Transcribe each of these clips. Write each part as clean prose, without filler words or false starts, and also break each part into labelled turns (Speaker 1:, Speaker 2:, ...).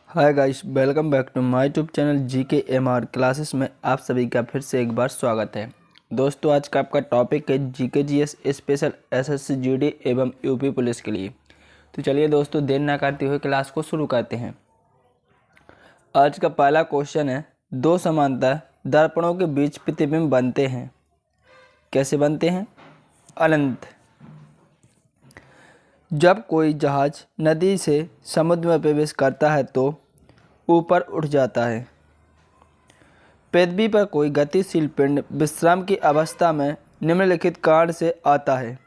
Speaker 1: Hi guys, welcome back to my YouTube channel GK MR classes में आप सभी का फिर से एक बार स्वागत है। दोस्तों, आज का आपका टॉपिक है GK GS special SSC GD एवं यूपी पुलिस के लिए। तो चलिए दोस्तों, देर ना करते हुए क्लास को शुरू करते हैं। आज का पहला क्वेश्चन है, दो समांतर दर्पणों के बीच प्रतिबिंब बनते हैं। कैसे बनते हैं? अनंत। जब कोई जहाज नदी से समुद्र में प्रवेश करता है तो ऊपर उठ जाता है। पृथ्वी पर कोई गतिशील पिंड विश्राम की अवस्था में निम्नलिखित कारण से आता है।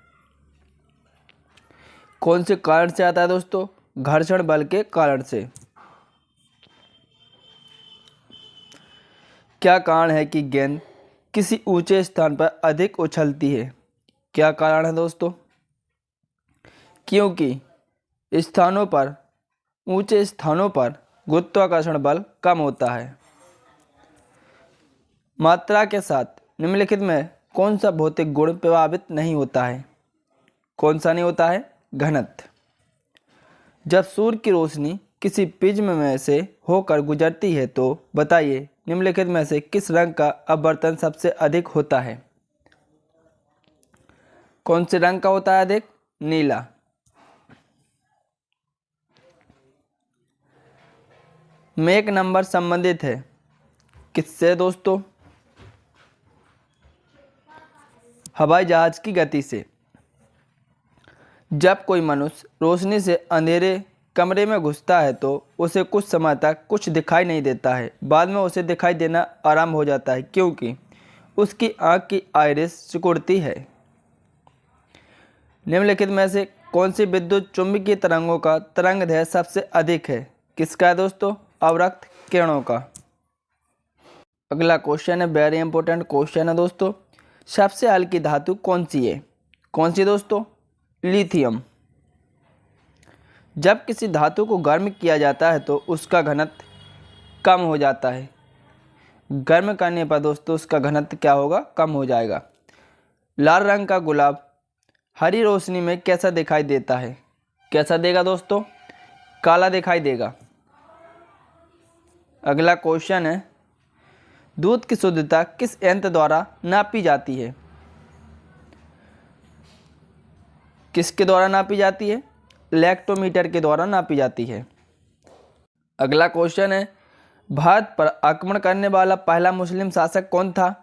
Speaker 1: कौन से कारण से आता है दोस्तों? घर्षण बल के कारण से। क्या कारण है कि गेंद किसी ऊंचे स्थान पर अधिक उछलती है? क्या कारण है दोस्तों? क्योंकि ऊंचे स्थानों पर गुरुत्वाकर्षण बल कम होता है। मात्रा के साथ निम्नलिखित में कौन सा भौतिक गुण प्रभावित नहीं होता है? कौन सा नहीं होता है? घनत्व। जब सूर्य की रोशनी किसी प्रिज्म में से होकर गुजरती है तो बताइए निम्नलिखित में से किस रंग का अपवर्तन सबसे अधिक होता है? कौन से रंग का होता है अधिक? नीला। मेक नंबर संबंधित है किससे दोस्तों? हवाई जहाज की गति से। जब कोई मनुष्य रोशनी से अंधेरे कमरे में घुसता है तो उसे कुछ समय तक कुछ दिखाई नहीं देता है। बाद में उसे दिखाई देना आरंभ हो जाता है क्योंकि उसकी आंख की आइरिस सिकुड़ती है। निम्नलिखित में से कौन सी विद्युत चुंबकीय तरंगों का तरंगदैर्घ्य सबसे अधिक है? किसका है दोस्तों? अवरक्त किरणों का। अगला क्वेश्चन है, वेरी इंपॉर्टेंट क्वेश्चन है दोस्तों। सबसे हल्की धातु कौन सी है? कौन सी दोस्तों? लिथियम। जब किसी धातु को गर्म किया जाता है तो उसका घनत्व कम हो जाता है। गर्म करने पर दोस्तों उसका घनत्व क्या होगा? कम हो जाएगा। लाल रंग का गुलाब हरी रोशनी में कैसा दिखाई देता है? कैसा देगा दोस्तों? काला दिखाई देगा। अगला क्वेश्चन है, दूध की शुद्धता किस यंत्र द्वारा नापी जाती है? किसके द्वारा नापी जाती है? लैक्टोमीटर के द्वारा नापी जाती है। अगला क्वेश्चन है, भारत पर आक्रमण करने वाला पहला मुस्लिम शासक कौन था?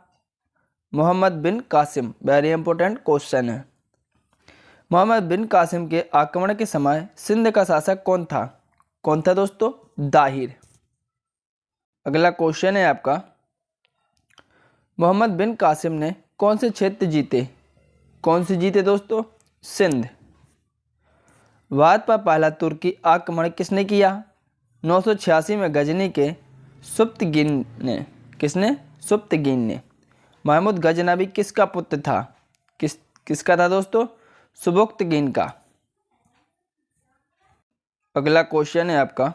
Speaker 1: मोहम्मद बिन कासिम। वेरी इंपॉर्टेंट क्वेश्चन है। मोहम्मद बिन कासिम के आक्रमण के समय सिंध का शासक कौन था? कौन था दोस्तों? दाहिर। अगला क्वेश्चन है आपका, मोहम्मद बिन कासिम ने कौन से क्षेत्र जीते? कौन से जीते दोस्तों? सिंध। भारत पर पहला तुर्की आक्रमण किसने किया? 986 में गजनी के सुप्तगिन ने। किसने? सुप्तगिन ने। महमूद गजनवी किसका पुत्र था? किसका था दोस्तों? सुबुक्तगिन का। अगला क्वेश्चन है आपका,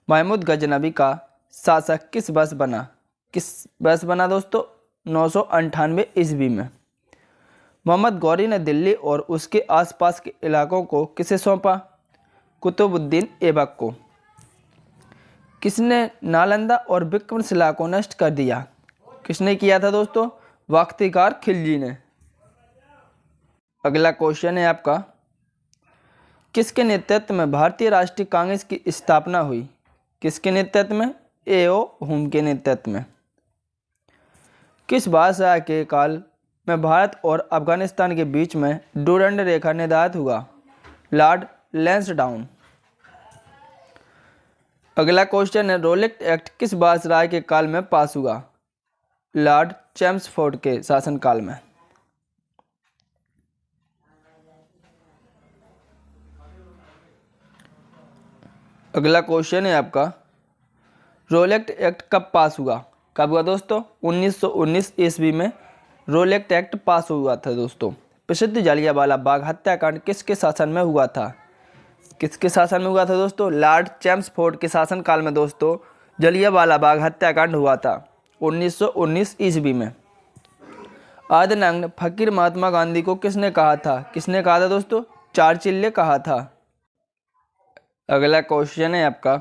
Speaker 1: महमूद गजनवी का शासक किस वर्ष बना? किस वर्ष बना दोस्तों? 998 ईस्वी में। मोहम्मद गौरी ने दिल्ली और उसके आसपास के इलाकों को किसे सौंपा? कुतुबुद्दीन ऐबक को। किसने नालंदा और विक्रमशिला को नष्ट कर दिया? किसने किया था दोस्तों? बख्तियार खिलजी ने। अगला क्वेश्चन है आपका, किसके नेतृत्व में भारतीय राष्ट्रीय कांग्रेस की स्थापना हुई? किसके नेतृत्व में? ए.ओ. हुम के नेतृत्व में। किस बादशाह के काल में भारत और अफगानिस्तान के बीच में डूरंड रेखा निर्धारित हुआ? लॉर्ड लैंसडाउन। अगला क्वेश्चन है, रोलेट एक्ट किस बादशाह के काल में पास हुआ? लॉर्ड चैम्सफोर्ड के शासनकाल में। अगला क्वेश्चन है आपका, रोलेट एक्ट कब पास हुआ? कब हुआ दोस्तों? 1919 ईस्वी में रोलेट एक्ट पास हुआ था दोस्तों। प्रसिद्ध जलियांवाला बाग हत्याकांड किसके शासन में हुआ था? किसके शासन में हुआ था दोस्तों? लॉर्ड चैम्सफोर्ड के शासनकाल में दोस्तों जलियांवाला बाग हत्याकांड हुआ था 1919 ईस्वी में। अर्धनग्न फकीर महात्मा गांधी को किसने कहा था? किसने कहा था दोस्तों? चार्चिल ने कहा था। अगला क्वेश्चन है आपका,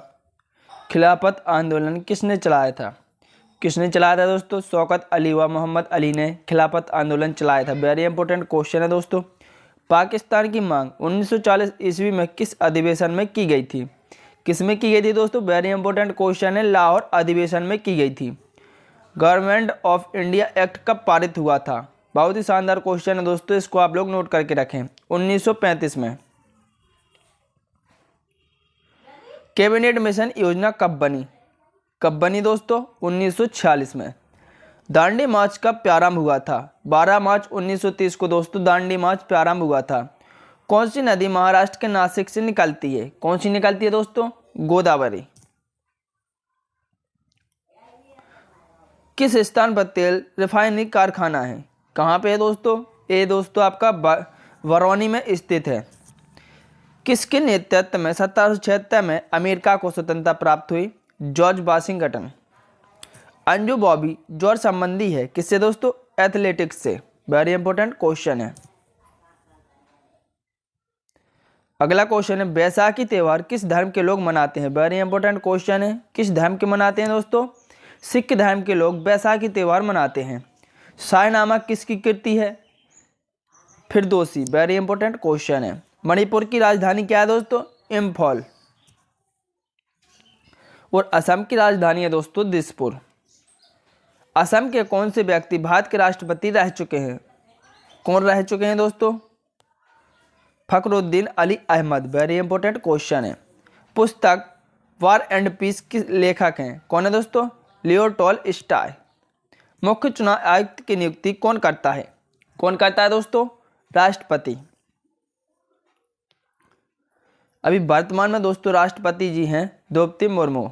Speaker 1: खिलाफत आंदोलन किसने चलाया था? किसने चलाया था दोस्तों? शौकत अली व मोहम्मद अली ने खिलाफत आंदोलन चलाया था। वेरी इंपॉर्टेंट क्वेश्चन है दोस्तों। पाकिस्तान की मांग 1940 ईस्वी में किस अधिवेशन में की गई थी? किस में की गई थी दोस्तों? वेरी इंपॉर्टेंट क्वेश्चन है, लाहौर अधिवेशन में की गई थी। गवर्नमेंट ऑफ इंडिया एक्ट कब पारित हुआ था? बहुत ही शानदार क्वेश्चन है दोस्तों, इसको आप लोग नोट करके रखें। 1935 में। कैबिनेट मिशन योजना कब बनी? कब बनी दोस्तों? 1946 में। दांडी मार्च कब प्रारंभ हुआ था? 12 मार्च 1930 को दोस्तों दांडी मार्च प्रारंभ हुआ था। कौन सी नदी महाराष्ट्र के नासिक से निकलती है? कौन सी निकलती है दोस्तों? गोदावरी। किस स्थान पर तेल रिफाइनरी कारखाना है? कहाँ पे है दोस्तों? ये दोस्तों आपका बरौनी में स्थित है। किसके नेतृत्व में 1776 में अमेरिका को स्वतंत्रता प्राप्त हुई? George Washington. Anju Bobby George संबंधी है किससे दोस्तों? एथलेटिक्स से। वेरी इंपॉर्टेंट क्वेश्चन है। अगला क्वेश्चन है, बैसाखी त्यौहार किस धर्म के लोग मनाते हैं? वेरी इंपॉर्टेंट क्वेश्चन है। किस धर्म के मनाते हैं दोस्तों? सिख धर्म के लोग बैसाखी त्यौहार मनाते हैं। शाहनामा किसकी कृति है? फिरदौसी। वेरी इंपॉर्टेंट क्वेश्चन है। मणिपुर की राजधानी क्या है दोस्तों? इम्फॉल। और असम की राजधानी है दोस्तों दिसपुर। असम के कौन से व्यक्ति भारत के राष्ट्रपति रह चुके हैं? कौन रह चुके हैं दोस्तों? Fakhruddin Ali Ahmed. Very important question है। पुस्तक वार एंड पीस के लेखक हैं? कौन है दोस्तों? लियो टॉलस्टॉय। मुख्य चुनाव आयुक्त की नियुक्ति कौन करता है? कौन करता है दोस्तों? राष्ट्रपति। अभी वर्तमान में दोस्तों राष्ट्रपति जी हैं द्रौपदी मुर्मू।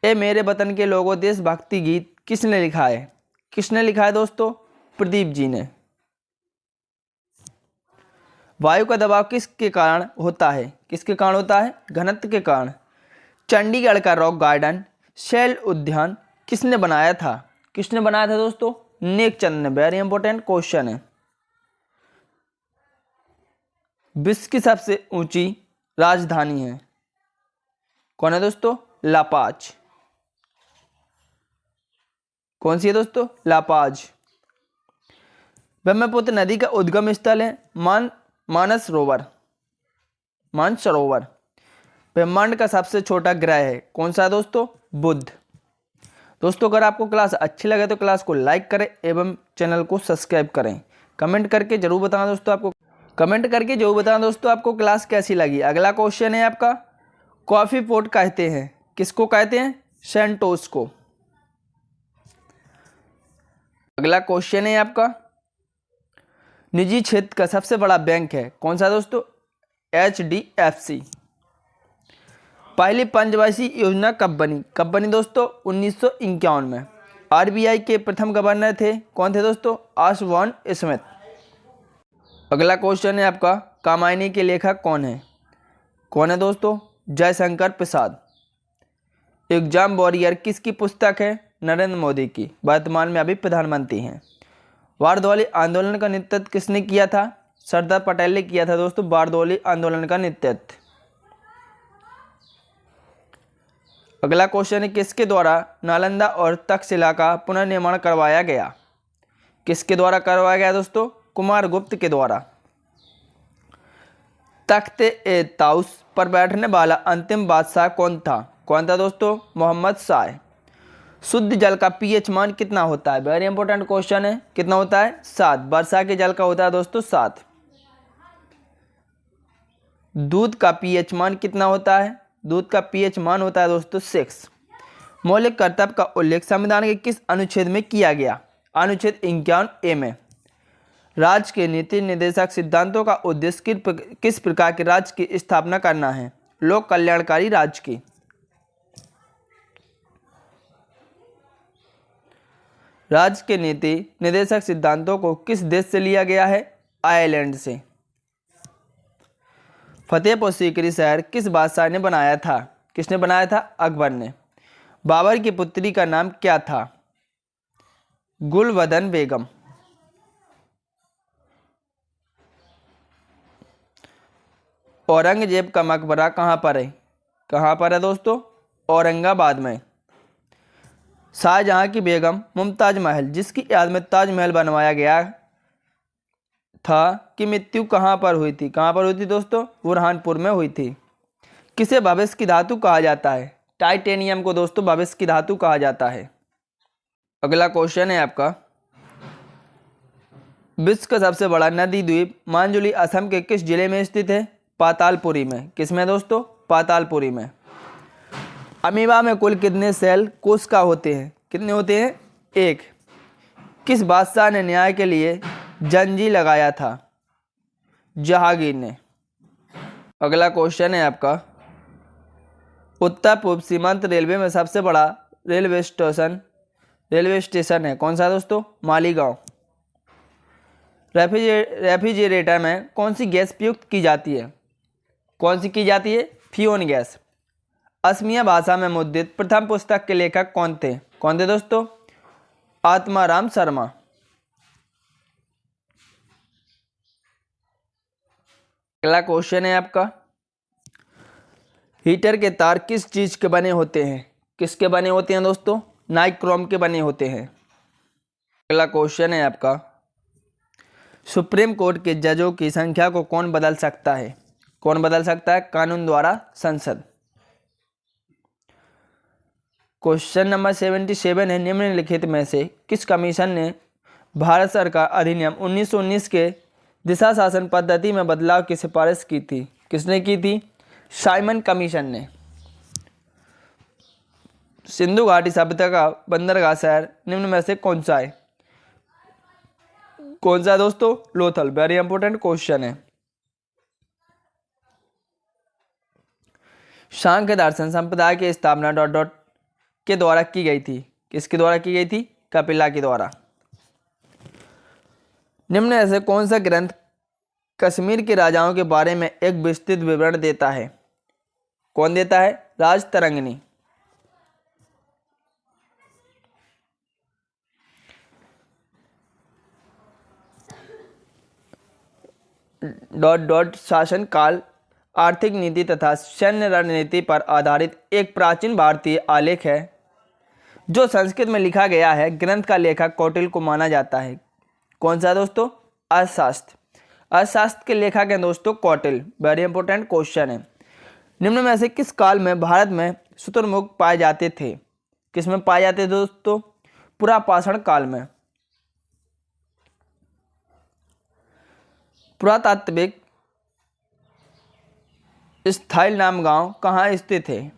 Speaker 1: ए मेरे वतन के लोगों देशभक्ति गीत किसने लिखा है? किसने लिखा है दोस्तों? प्रदीप जी ने। वायु का दबाव किसके कारण होता है? किसके कारण होता है? घनत्व के कारण। चंडीगढ़ का रॉक गार्डन शैल उद्यान किसने बनाया था? किसने बनाया था दोस्तों? नेकचंद ने। वेरी इंपॉर्टेंट क्वेश्चन है। विश्व की सबसे ऊंची राजधानी है? कौन है दोस्तों? लापाज। कौन सी है दोस्तों? लापाज। ब्रह्मपुत्र नदी का उद्गम स्थल है मानसरोवर। मानसरोवर। ब्रह्मांड का सबसे छोटा ग्रह है? कौन सा है दोस्तों? बुध। दोस्तों अगर आपको क्लास अच्छी लगे तो क्लास को लाइक करें एवं चैनल को सब्सक्राइब करें। कमेंट करके जरूर बताना दोस्तों आपको क्लास कैसी लगी। अगला क्वेश्चन है आपका, कॉफी पोट कहते हैं किसको? कहते हैं सेंटोस को। अगला क्वेश्चन है आपका, निजी क्षेत्र का सबसे बड़ा बैंक है? कौन सा दोस्तों? HDFC। पहली पंचवर्षीय योजना कब बनी? कब बनी दोस्तों? 1951 में। RBI के प्रथम गवर्नर थे? कौन थे दोस्तों? आशवान स्मिथ। अगला क्वेश्चन है आपका, कामायनी के लेखक कौन है? कौन है दोस्तों? जयशंकर प्रसाद। एग्जाम वॉरियर किसकी पुस्तक है? नरेंद्र मोदी की। वर्तमान में अभी प्रधानमंत्री हैं। बारदौली आंदोलन का नेतृत्व किसने किया था? सरदार पटेल ने किया था दोस्तों बारदौली आंदोलन का नेतृत्व। अगला क्वेश्चन है, किसके द्वारा नालंदा और तक्षशिला का पुनर्निर्माण करवाया गया? किसके द्वारा करवाया गया दोस्तों? कुमारगुप्त के द्वारा। तख्ते ए ताउस पर बैठने वाला अंतिम बादशाह कौन था? कौन था दोस्तों? मोहम्मद शाह। शुद्ध जल का पीएच मान कितना होता है? वेरी इंपॉर्टेंट क्वेश्चन है। कितना होता है? 7। वर्षा के जल का होता है दोस्तों 7। दूध का पीएच मान कितना होता है? दूध का पीएच मान होता है दोस्तों 6। मौलिक कर्तव्य का उल्लेख संविधान के किस अनुच्छेद में किया गया? अनुच्छेद 51A में। राज्य के नीति निर्देशक सिद्धांतों का उद्देश्य किस प्रकार के राज्य की स्थापना करना है? लोक कल्याणकारी राज्य की। राज्य के नीति निर्देशक सिद्धांतों को किस देश से लिया गया है? आयरलैंड से। फतेहपुर सीकरी शहर किस बादशाह ने बनाया था? किसने बनाया था? अकबर ने। बाबर की पुत्री का नाम क्या था? गुलबदन बेगम। औरंगजेब का मकबरा कहाँ पर है? कहाँ पर है दोस्तों? औरंगाबाद में। शाहजहां की बेगम मुमताज महल, जिसकी याद में ताजमहल बनवाया गया था, की मृत्यु कहाँ पर हुई थी? कहाँ पर हुई थी दोस्तों? बुरहानपुर में हुई थी। किसे भविष्य की धातु कहा जाता है? टाइटेनियम को दोस्तों भविष्य की धातु कहा जाता है। अगला क्वेश्चन है आपका, विश्व का सबसे बड़ा नदी द्वीप मांजुली असम के किस जिले में स्थित है? पातालपुरी में। किसमें दोस्तों? पातालपुरी में। अमीबा में कुल कितने सेल कोशिका होते हैं? कितने होते हैं? 1। किस बादशाह ने न्याय के लिए जंजी लगाया था? जहांगीर ने। अगला क्वेश्चन है आपका, उत्तर पूर्व सीमांत रेलवे में सबसे बड़ा रेलवे स्टेशन है कौन सा दोस्तों? मालीगांव। रेफ्रिजरेटर में कौन सी गैस प्रयुक्त की जाती है? कौन सी की जाती है? फ्यून गैस। असमिया भाषा में मुद्रित प्रथम पुस्तक के लेखक कौन थे? कौन थे दोस्तों? आत्माराम शर्मा। अगला क्वेश्चन है आपका, हीटर के तार किस चीज के बने होते हैं? किसके बने होते हैं दोस्तों? नाइक्रोम के बने होते हैं। अगला क्वेश्चन है आपका, सुप्रीम कोर्ट के जजों की संख्या को कौन बदल सकता है? कौन बदल सकता है? कानून द्वारा संसद। क्वेश्चन नंबर 77 है, निम्नलिखित में से किस कमीशन ने भारत सरकार अधिनियम 1919 के दिशा शासन पद्धति में बदलाव की सिफारिश की थी? किसने की थी? साइमन कमीशन ने। सिंधु घाटी सभ्यता का बंदरगाह शहर निम्न में से कौन सा है? कौन सा दोस्तों? लोथल। वेरी इंपॉर्टेंट क्वेश्चन है। सांख्य दर्शन संप्रदाय की स्थापना ... के द्वारा की गई थी? किसके द्वारा की गई थी? कपिला के द्वारा। निम्न में से कौन सा ग्रंथ कश्मीर के राजाओं के बारे में एक विस्तृत विवरण देता है? कौन देता है? राजतरंगिणी। शासन काल, आर्थिक नीति तथा सैन्य रणनीति पर आधारित एक प्राचीन भारतीय आलेख है जो संस्कृत में लिखा गया है। ग्रंथ का लेखक कौटिल्य को माना जाता है। कौन सा दोस्तों? अर्थशास्त्र। अर्थशास्त्र के लेखक हैं दोस्तों कौटिल्य। वेरी इंपॉर्टेंट क्वेश्चन है। निम्न में से किस काल में भारत में शुतुरमुर्ग पाए जाते थे? किस में पाए जाते थे दोस्तों? पुरापाषाण काल में। पुरातात्विक स्थाइल नाम गांव कहाँ स्थित है?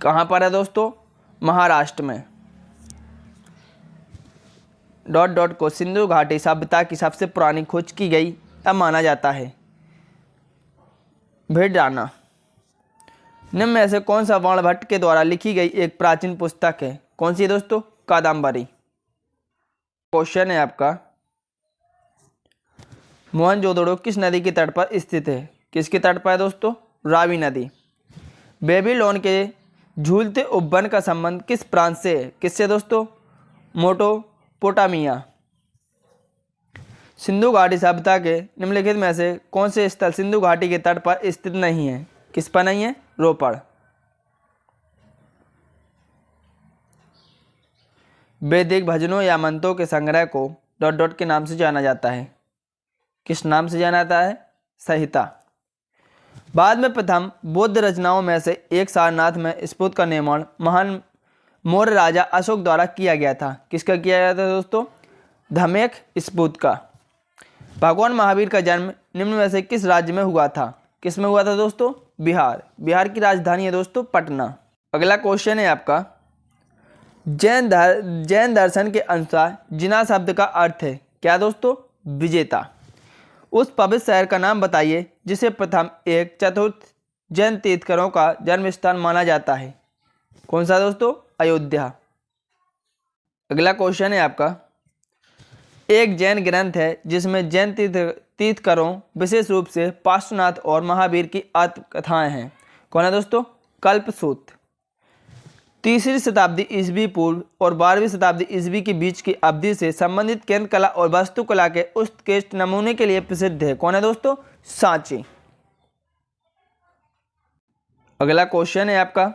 Speaker 1: कहाँ पर है दोस्तों? महाराष्ट्र में। ... को सिंधु घाटी सभ्यता की सबसे पुरानी खोज की गई अब माना जाता है। भेड़ाना। निम्न में से कौन सा बाणभट्ट के द्वारा लिखी गई एक प्राचीन पुस्तक है? कौन सी दोस्तों? कादम्बरी। क्वेश्चन है आपका, मोहनजोदड़ो किस नदी के तट पर स्थित है? किसके तट पर है दोस्तों? रावी नदी। बेबीलोन के झूलते उपवन का संबंध किस प्रांत से है? किससे दोस्तों? मेसोपोटामिया। सिंधु घाटी सभ्यता के निम्नलिखित में से कौन से स्थल सिंधु घाटी के तट पर स्थित नहीं है? किस पर नहीं है? रोपड़। वैदिक भजनों या मंत्रों के संग्रह को ... के नाम से जाना जाता है। किस नाम से जाना जाता है? संहिता। बाद में प्रथम बौद्ध रचनाओं में से एक सारनाथ में स्फूर्त का निर्माण महान मौर्य राजा अशोक द्वारा किया गया था। किसका किया गया था दोस्तों? धमेख स्फूर्त का। भगवान महावीर का जन्म निम्न में से किस राज्य में हुआ था? किस में हुआ था दोस्तों? बिहार। बिहार की राजधानी है दोस्तों पटना। अगला क्वेश्चन है आपका, जैन दर्शन के अनुसार जिना शब्द का अर्थ है क्या दोस्तों? विजेता। उस पवित्र शहर का नाम बताइए जिसे प्रथम एक चतुर्थ जैन तीर्थंकरों का जन्म स्थान माना जाता है। कौन सा दोस्तों? अयोध्या। अगला क्वेश्चन है आपका, एक जैन ग्रंथ है जिसमें जैन तीर्थंकरों विशेष रूप से पार्श्वनाथ और महावीर की आत्मकथाएं हैं। कौन है दोस्तों? कल्पसूत्र। 3री शताब्दी ईस्वी पूर्व और 12वीं शताब्दी ईस्वी के बीच की अवधि से संबंधित केंद्र कला और वास्तुकला के उत्कृष्ट नमूने के लिए प्रसिद्ध है। कौन है दोस्तों? सांची। अगला क्वेश्चन है आपका,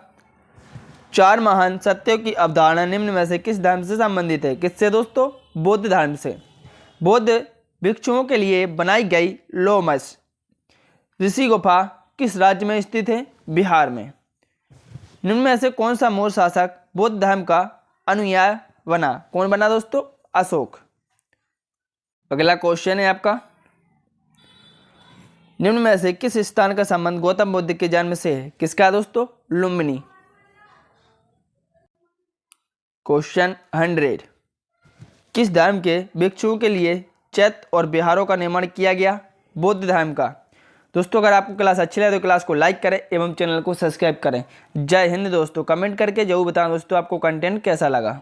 Speaker 1: चार महान सत्यों की अवधारणा निम्न में से किस धर्म से संबंधित है? किससे दोस्तों? बौद्ध धर्म से। बौद्ध भिक्षुओं के लिए बनाई गई लोमस ऋषि गुफा किस राज्य में स्थित है? बिहार में। निम्न में से कौन सा मौर्य शासक बौद्ध धर्म का अनुयायी बना? कौन बना दोस्तों? अशोक। अगला क्वेश्चन है आपका, निम्न में से किस स्थान का संबंध गौतम बुद्ध के जन्म से है? किसका दोस्तों? लुम्बिनी। क्वेश्चन 100, किस धर्म के भिक्षुओं के लिए चैत्य और विहारों का निर्माण किया गया? बौद्ध धर्म का। दोस्तों अगर आपको क्लास अच्छी लगे तो क्लास को लाइक करें एवं चैनल को सब्सक्राइब करें। जय हिंद दोस्तों। कमेंट करके जरूर बताएं दोस्तों आपको कंटेंट कैसा लगा।